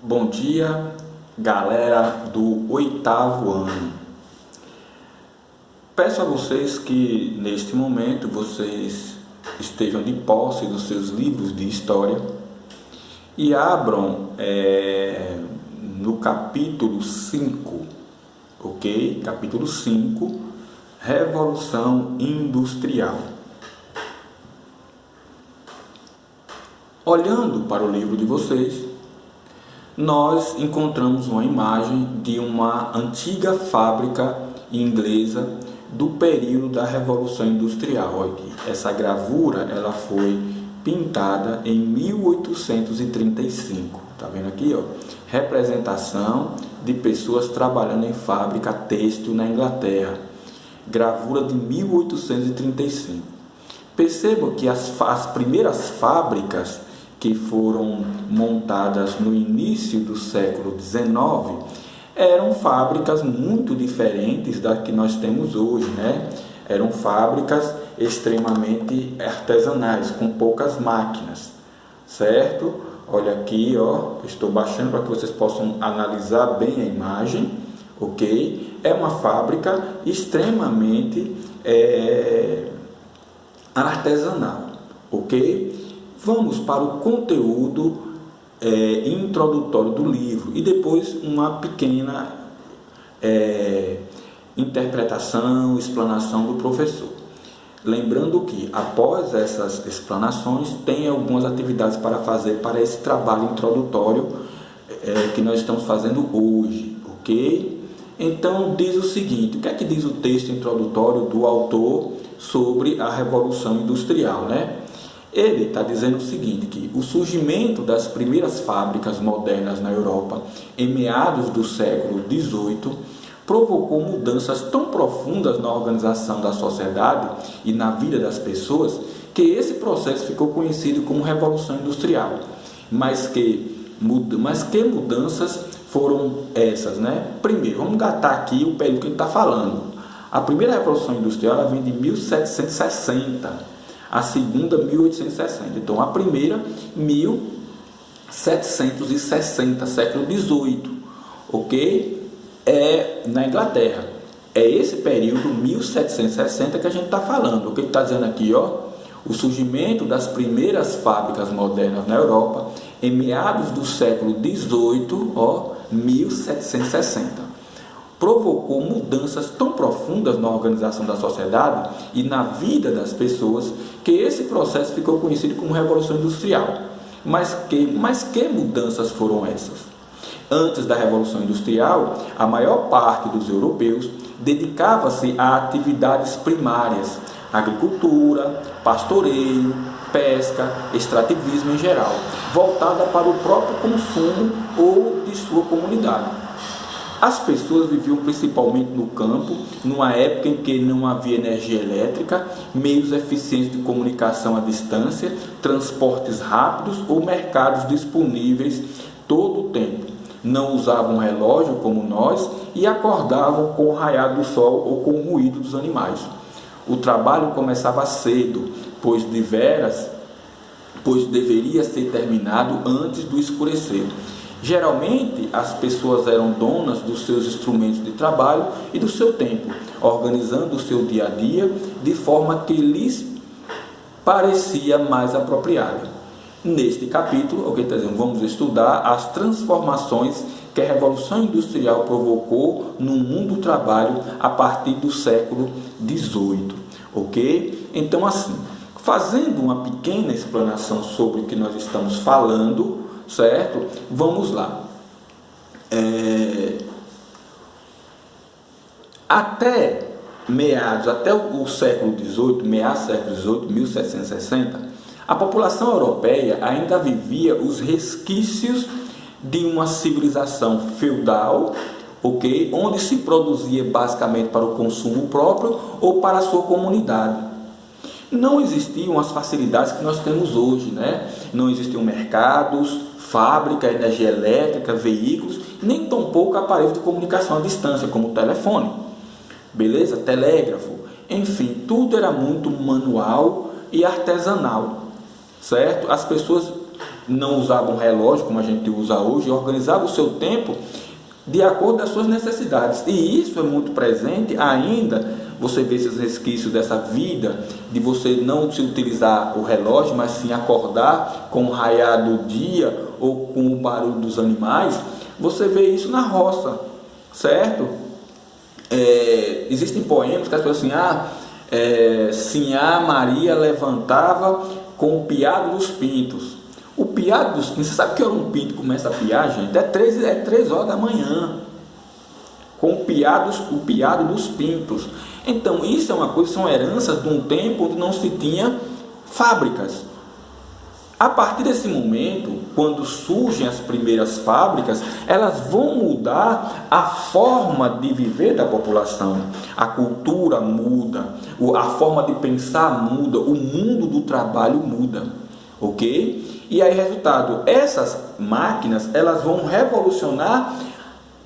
Bom dia, galera do oitavo ano. Peço a vocês que neste momento vocês estejam de posse dos seus livros de história e abram no capítulo 5, ok? Capítulo 5, Revolução Industrial. Olhando para o livro de vocês, nós encontramos uma imagem de uma antiga fábrica inglesa do período da Revolução Industrial. Aqui. Essa gravura ela foi pintada em 1835. Tá vendo aqui, ó? Representação de pessoas trabalhando em fábrica têxtil na Inglaterra. Gravura de 1835. Perceba que as primeiras fábricas que foram montadas no início do século XIX eram fábricas muito diferentes da que nós temos hoje, né? Eram fábricas extremamente artesanais, com poucas máquinas, certo? Olha aqui, ó, estou baixando para que vocês possam analisar bem a imagem, ok? É uma fábrica extremamente artesanal, ok? Vamos para o conteúdo introdutório do livro e depois uma pequena interpretação, explanação do professor. Lembrando que após essas explanações tem algumas atividades para fazer para esse trabalho introdutório que nós estamos fazendo hoje, ok? Então diz o seguinte: o que é que diz o texto introdutório do autor sobre a Revolução Industrial, né? Ele está dizendo o seguinte, que o surgimento das primeiras fábricas modernas na Europa em meados do século XVIII provocou mudanças tão profundas na organização da sociedade e na vida das pessoas que esse processo ficou conhecido como Revolução Industrial. Mas que mudanças foram essas, né? Primeiro, vamos datar aqui o período que a gente está falando. A primeira Revolução Industrial ela vem de 1760. A segunda, 1860. Então, a primeira, 1760, século XVIII, ok? É na Inglaterra. É esse período, 1760, que a gente está falando. O que ele está dizendo aqui, ó? O surgimento das primeiras fábricas modernas na Europa, em meados do século XVIII, ó, 1760. Provocou mudanças tão profundas na organização da sociedade e na vida das pessoas que esse processo ficou conhecido como Revolução Industrial. Mas que mudanças foram essas? Antes da Revolução Industrial, a maior parte dos europeus dedicava-se a atividades primárias, agricultura, pastoreio, pesca, extrativismo em geral, voltada para o próprio consumo ou de sua comunidade. As pessoas viviam principalmente no campo, numa época em que não havia energia elétrica, meios eficientes de comunicação à distância, transportes rápidos ou mercados disponíveis todo o tempo. Não usavam relógio como nós e acordavam com o raiar do sol ou com o ruído dos animais. O trabalho começava cedo, pois deveria ser terminado antes do escurecer. Geralmente, as pessoas eram donas dos seus instrumentos de trabalho e do seu tempo, organizando o seu dia a dia de forma que lhes parecia mais apropriada. Neste capítulo, vamos estudar as transformações que a Revolução Industrial provocou no mundo do trabalho a partir do século XVIII. Ok? Então, assim, fazendo uma pequena explanação sobre o que nós estamos falando, certo? Vamos lá. Até o século XVIII, meados do século XVIII, 1760, a população europeia ainda vivia os resquícios de uma civilização feudal, ok? Onde se produzia basicamente para o consumo próprio ou para a sua comunidade. Não existiam as facilidades que nós temos hoje, né? Não existiam mercados, fábrica, energia elétrica, veículos, nem tampouco aparelhos de comunicação à distância, como o telefone, beleza? Telégrafo, enfim, tudo era muito manual e artesanal, certo? As pessoas não usavam relógio como a gente usa hoje, organizavam o seu tempo de acordo com as suas necessidades. E isso é muito presente ainda. Você vê esses resquícios dessa vida, de você não se utilizar o relógio, mas sim acordar com o raiar do dia ou com o barulho dos animais. Você vê isso na roça, certo? Existem poemas que as pessoas assim, Sinhá Maria levantava com o piado dos pintos. O piado dos pintos, você sabe que hora um pinto começa a piar, gente? É 3 horas da manhã, com o piado dos pintos. Então isso é uma coisa, são heranças de um tempo onde não se tinha fábricas. A partir desse momento, quando surgem as primeiras fábricas, elas vão mudar a forma de viver da população. A cultura muda, a forma de pensar muda, o mundo do trabalho muda, ok? E aí, resultado, essas máquinas, elas vão revolucionar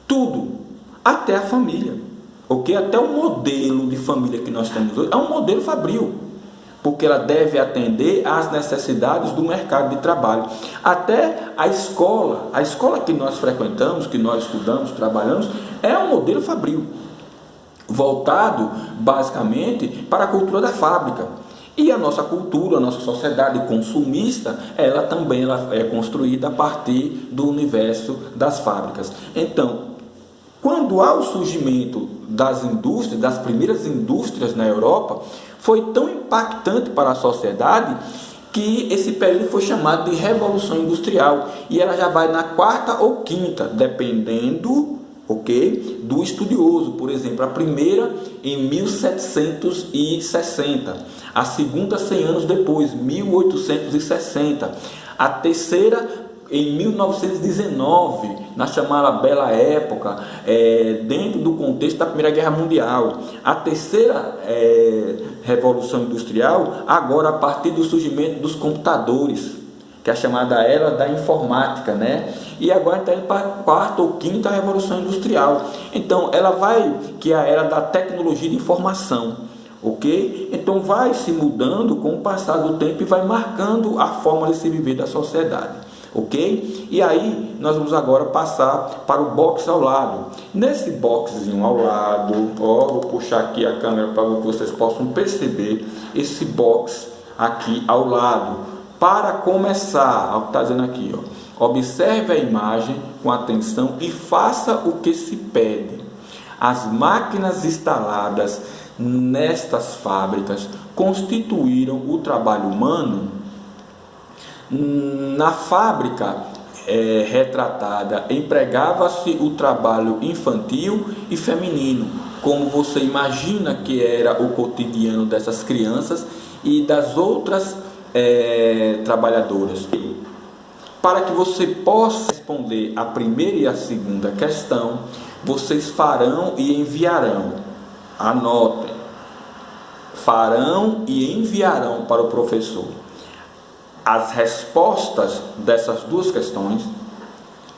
tudo, até a família, ok? Até o modelo de família que nós temos hoje é um modelo fabril, porque ela deve atender às necessidades do mercado de trabalho. Até a escola que nós frequentamos, que nós estudamos, trabalhamos, é um modelo fabril, voltado basicamente para a cultura da fábrica. E a nossa cultura, a nossa sociedade consumista, ela também é construída a partir do universo das fábricas. Então, quando há o surgimento das indústrias, das primeiras indústrias na Europa, foi tão impactante para a sociedade que esse período foi chamado de Revolução Industrial. E ela já vai na 4ª ou 5ª, dependendo, ok, do estudioso. Por exemplo, a primeira em 1760, a segunda 100 anos depois, 1860, a terceira em 1919, na chamada Bela Época, dentro do contexto da Primeira Guerra Mundial. A terceira Revolução Industrial, agora a partir do surgimento dos computadores, que é a chamada Era da Informática, né? E agora está indo para a 4ª ou 5ª Revolução Industrial. Então, ela vai, que é a Era da Tecnologia de Informação, ok? Então, vai se mudando com o passar do tempo e vai marcando a forma de se viver da sociedade. Ok? E aí nós vamos agora passar para o box ao lado. Nesse boxzinho ao lado, vou puxar aqui a câmera para que vocês possam perceber esse box aqui ao lado. Para começar, está dizendo aqui, observe a imagem com atenção e faça o que se pede. As máquinas instaladas nestas fábricas constituíram o trabalho humano. Na fábrica retratada, empregava-se o trabalho infantil e feminino, como você imagina que era o cotidiano dessas crianças e das outras trabalhadoras. Para que você possa responder a primeira e a segunda questão, vocês farão e enviarão, anotem, farão e enviarão para o professor as respostas dessas duas questões,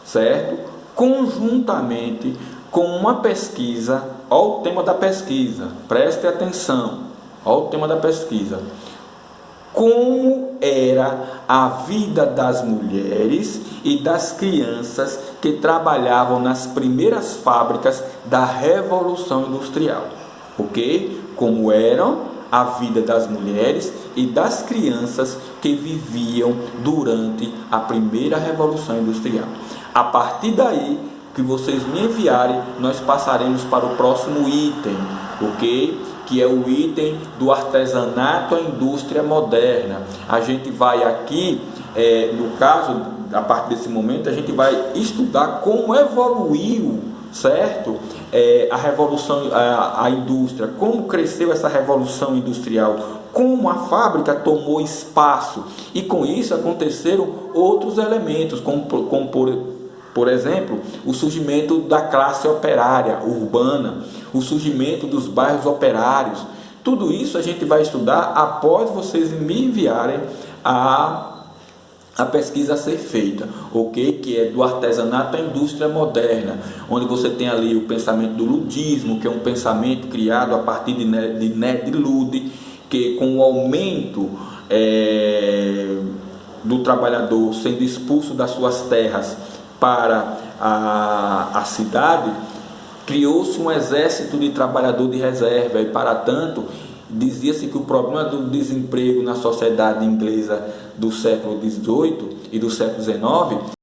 certo? Conjuntamente com uma pesquisa. Olha o tema da pesquisa, preste atenção, olha o tema da pesquisa. Como era a vida das mulheres e das crianças que trabalhavam nas primeiras fábricas da Revolução Industrial, ok? Como eram a vida das mulheres e das crianças que viviam durante a primeira Revolução Industrial. A partir daí, que vocês me enviarem, nós passaremos para o próximo item, ok? Que é o item do artesanato à indústria moderna. A gente vai aqui, no caso, a partir desse momento, a gente vai estudar como evoluiu, certo? A revolução, a indústria, como cresceu essa revolução industrial, como a fábrica tomou espaço, e com isso aconteceram outros elementos, como por exemplo, o surgimento da classe operária urbana, o surgimento dos bairros operários. Tudo isso a gente vai estudar após vocês me enviarem a pesquisa a ser feita, ok? Que é do artesanato à indústria moderna, onde você tem ali o pensamento do ludismo, que é um pensamento criado a partir de Ned Ludd, que com o aumento do trabalhador sendo expulso das suas terras para a cidade, criou-se um exército de trabalhador de reserva, e para tanto dizia-se que o problema do desemprego na sociedade inglesa do século XVIII e do século XIX